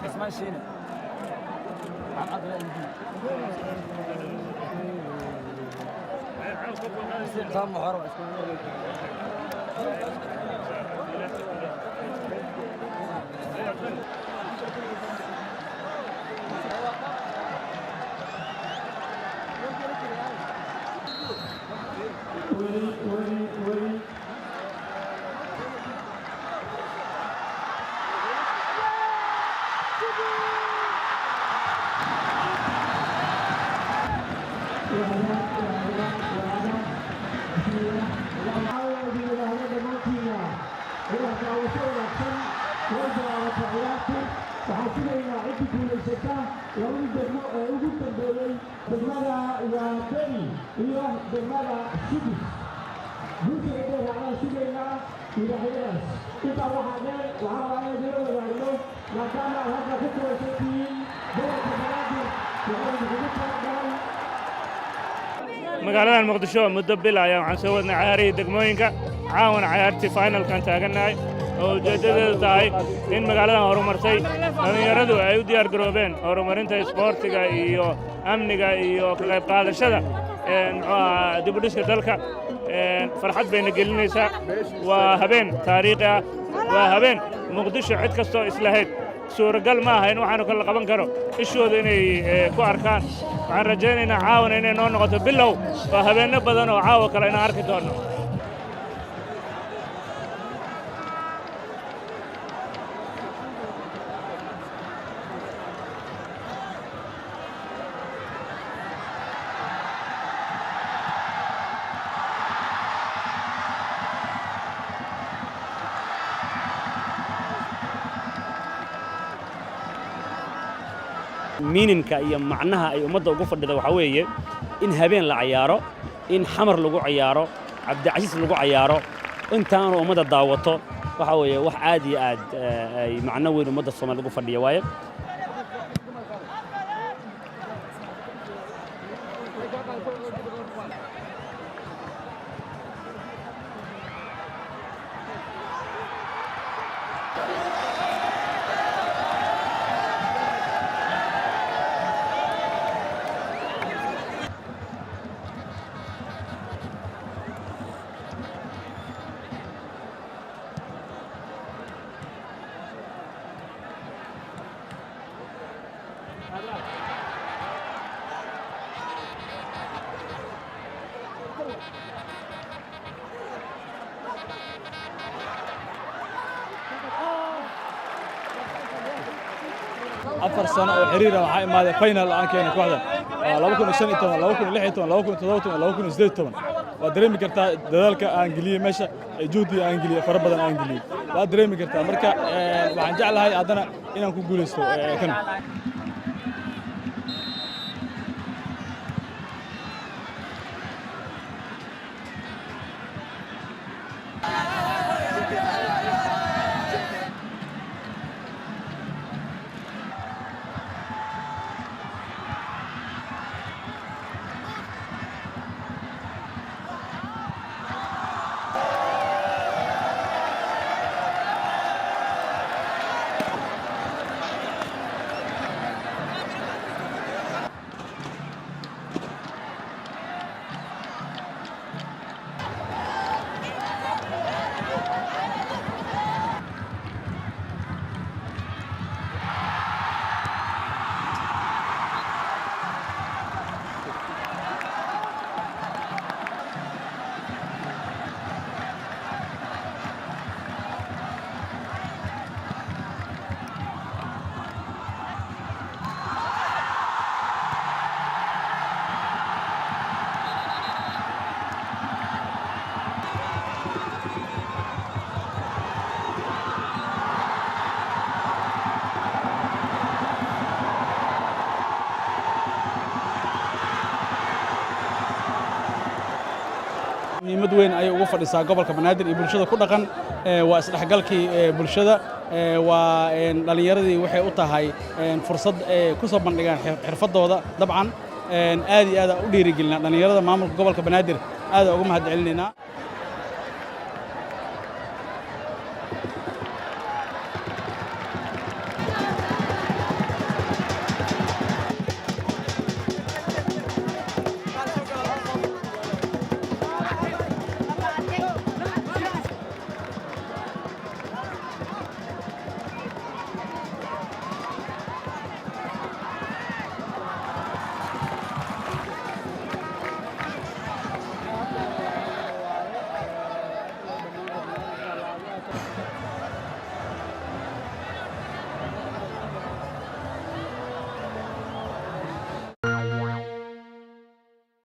اسمها شينا عن عبد الله محرم magaalada muqdisho muddo bil ayaan waxaan soo wadnay ciyaarihii degmooyinka caawana ciyaartii finalkan taagannahay oo ujeeddadeedu tahay in magaaladan horumartay dhallinyaradu ay u diyaar garoobeen horumarinta isboortiga iyo amniga iyo ka qayb qaadashada dibudhiska dalka farxad bayna gelinaysaa waa habeen taariikhi ah waa habeen muqdisho cid kastoo islahayd suuragal ma aha in waxaanu kala qaban karo ishooda inay ku arkaan waxaan rajaynaynaa caawana inay noo noqoto bilow waa habeenno badan oo caawa kale inaan arki doonno miininka iyo macnaha ay ummadda ugu fadhida waxaa weeye in habeen la cayaaro in xamar lagu cayaaro cabdicasiis lagu cayaaro intaanu ummadda daawato waxaa weeye wax aad iyo aad ay macno weyn ummadda Soomaaliyeed ugu fadhiya waaye afar sano oo xiriir ah waxaa imaaday final aan keenay kooxda 2015 2016 2017 waa dareemi kartaa dadaalka aan geliyay meesha juhdi aan geliyay fara badan aan geliyay waa dareemi kartaa marka waxaan jeclahay haddana inaan ku guuleysto kan muhiimad weyn ayay ugu fadhisaa gobolka Banaadir iyo bulshada ku dhaqan waa isdhexgalkii bulshada waa dhalinyaradii waxay u tahay fursad ku soo bandhigaan xirfadooda dabcan aad iyo aad u dhiirigelina dhalinyarada maamulka gobolka Banaadir aad ugu mahadcelinayna